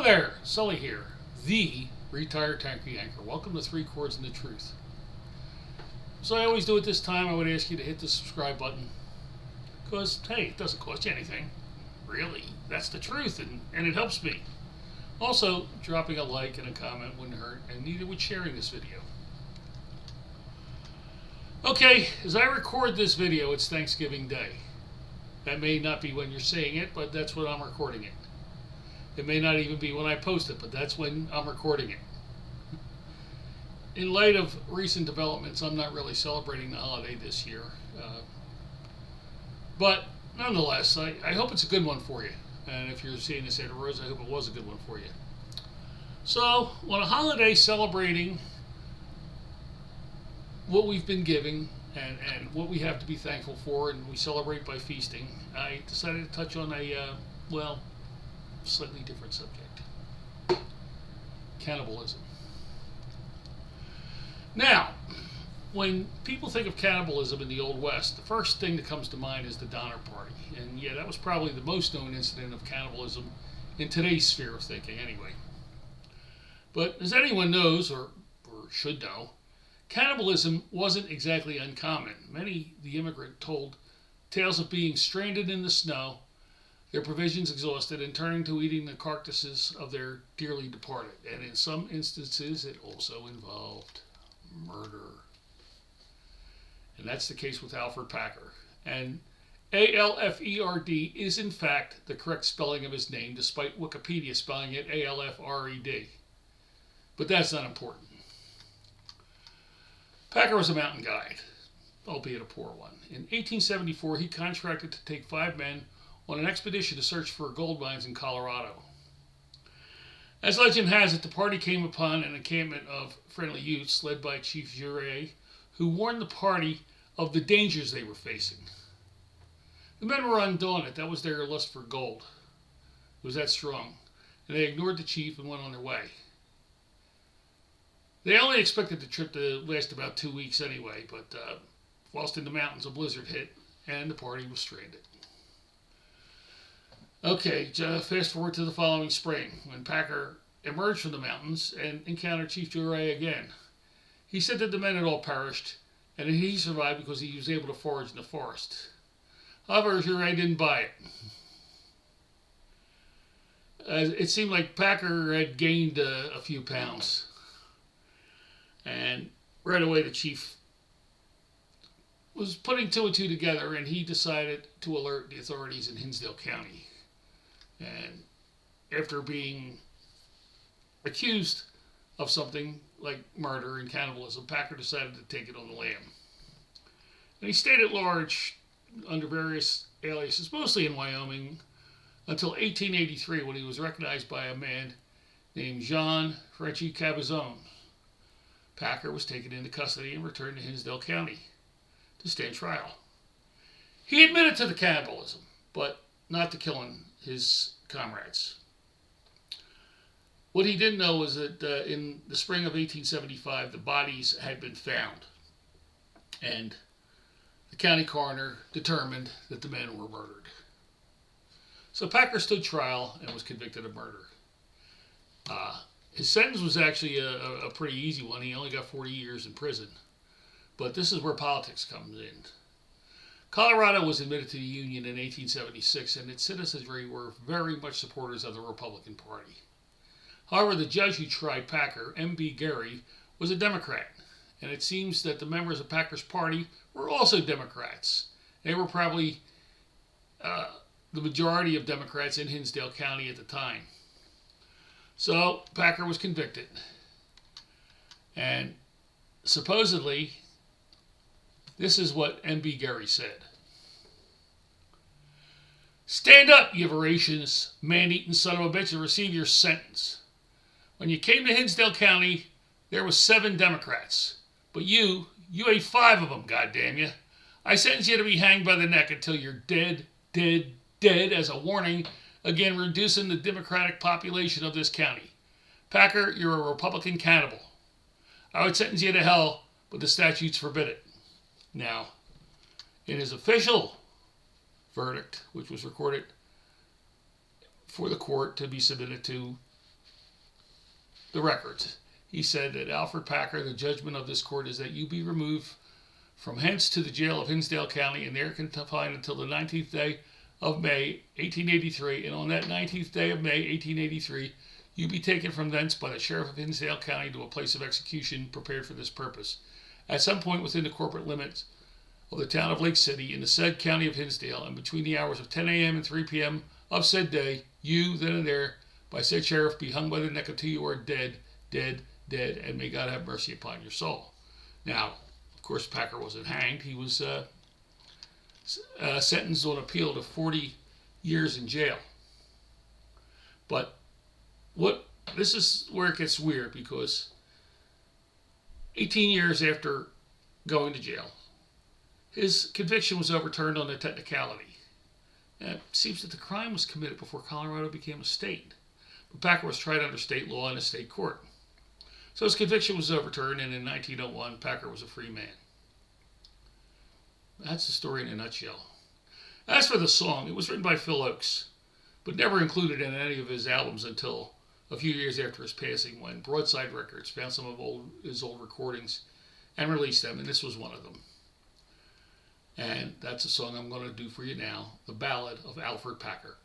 there, Sully here, the retired tanker yanker. Welcome to Three Chords and the Truth. So I always do at this time, I would ask you to hit the subscribe button. Because, hey, it doesn't cost you anything. Really, that's the truth, and it helps me. Also, dropping a like and a comment wouldn't hurt, and neither would sharing this video. Okay, as I record this video, it's Thanksgiving Day. That may not be when you're seeing it, but that's when I'm recording it. It may not even be when I post it, but that's when I'm recording it. In light of recent developments, I'm not really celebrating the holiday this year. But nonetheless, I hope it's a good one for you. And if you're seeing this afterwards, I hope it was a good one for you. So, on a holiday celebrating what we've been giving and what we have to be thankful for, and we celebrate by feasting, I decided to touch on a, slightly different subject. Cannibalism. Now, when people think of cannibalism in the Old West, the first thing that comes to mind is the Donner Party. And yeah, that was probably the most known incident of cannibalism in today's sphere of thinking anyway. But as anyone knows, or should know, cannibalism wasn't exactly uncommon. Many, the immigrant, told tales of being stranded in the snow, their provisions exhausted, and turning to eating the carcasses of their dearly departed. And in some instances, it also involved murder. And that's the case with Alferd Packer. And Alferd is in fact the correct spelling of his name, despite Wikipedia spelling it Alfred. But that's not important. Packer was a mountain guide, albeit a poor one. In 1874, he contracted to take 5 men on an expedition to search for gold mines in Colorado. As legend has it, the party came upon an encampment of friendly youths led by Chief Jure, who warned the party of the dangers they were facing. The men were undaunted. That was their lust for gold. It was that strong. And they ignored the chief and went on their way. They only expected the trip to last about 2 weeks anyway, but whilst in the mountains, a blizzard hit, and the party was stranded. Okay, fast forward to the following spring, when Packer emerged from the mountains and encountered Chief Jure again. He said that the men had all perished, and that he survived because he was able to forage in the forest. However, Jure didn't buy it. It seemed like Packer had gained a few pounds. And right away the chief was putting 2 and 2 together, and he decided to alert the authorities in Hinsdale County. And after being accused of something like murder and cannibalism, Packer decided to take it on the lam. And he stayed at large under various aliases, mostly in Wyoming, until 1883, when he was recognized by a man named Jean Frenchy Cabazon. Packer was taken into custody and returned to Hinsdale County to stand trial. He admitted to the cannibalism, but not to killing his comrades. What he didn't know was that in the spring of 1875, the bodies had been found, and the county coroner determined that the men were murdered. So Packer stood trial and was convicted of murder. His sentence was actually a pretty easy one. He only got 40 years in prison. But this is where politics comes in. Colorado was admitted to the Union in 1876, and its citizens were very much supporters of the Republican Party. However, the judge who tried Packer, M.B. Gary, was a Democrat, and it seems that the members of Packer's party were also Democrats. They were probably the majority of Democrats in Hinsdale County at the time. So Packer was convicted, and supposedly this is what M.B. Gary said. "Stand up, you voracious, man-eating son of a bitch, and receive your sentence. When you came to Hinsdale County, there was 7 Democrats, but you ate 5 of them, goddamn you. I sentence you to be hanged by the neck until you're dead, dead, dead, as a warning, again reducing the Democratic population of this county. Packer, you're a Republican cannibal. I would sentence you to hell, but the statutes forbid it." Now, in his official verdict, which was recorded for the court to be submitted to the records. He said that Alferd Packer, the judgment of this court is that you be removed from hence to the jail of Hinsdale County and there confined until the 19th day of May, 1883, and on that 19th day of May, 1883, you be taken from thence by the sheriff of Hinsdale County to a place of execution prepared for this purpose. At some point within the corporate limits of the town of Lake City in the said county of Hinsdale, and between the hours of 10 a.m. and 3 p.m. of said day, you, then and there, by said sheriff, be hung by the neck until you are dead, dead, dead, and may God have mercy upon your soul. Now, of course, Packer wasn't hanged. He was sentenced on appeal to 40 years in jail. But this is where it gets weird, because 18 years after going to jail, his conviction was overturned on a technicality. It seems that the crime was committed before Colorado became a state. But Packer was tried under state law in a state court. So his conviction was overturned, and in 1901, Packer was a free man. That's the story in a nutshell. As for the song, it was written by Phil Ochs, but never included in any of his albums until a few years after his passing, when Broadside Records found some of his old recordings and released them, and this was one of them. And that's a song I'm going to do for you now, The Ballad of Alferd Packer.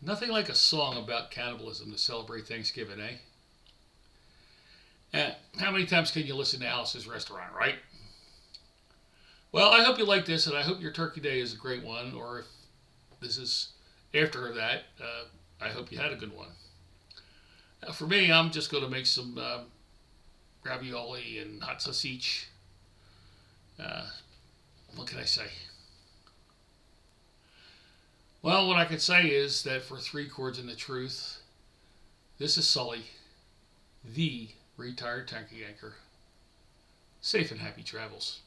Nothing like a song about cannibalism to celebrate Thanksgiving, eh? And how many times can you listen to Alice's Restaurant, right? Well, I hope you like this, and I hope your Turkey Day is a great one, or if this is after that, I hope you had a good one. For me, I'm just going to make some ravioli and hot sausage. What can I say? Well, what I can say is that for Three Chords and the Truth, this is Sully, the retired tank anchor. Safe and happy travels.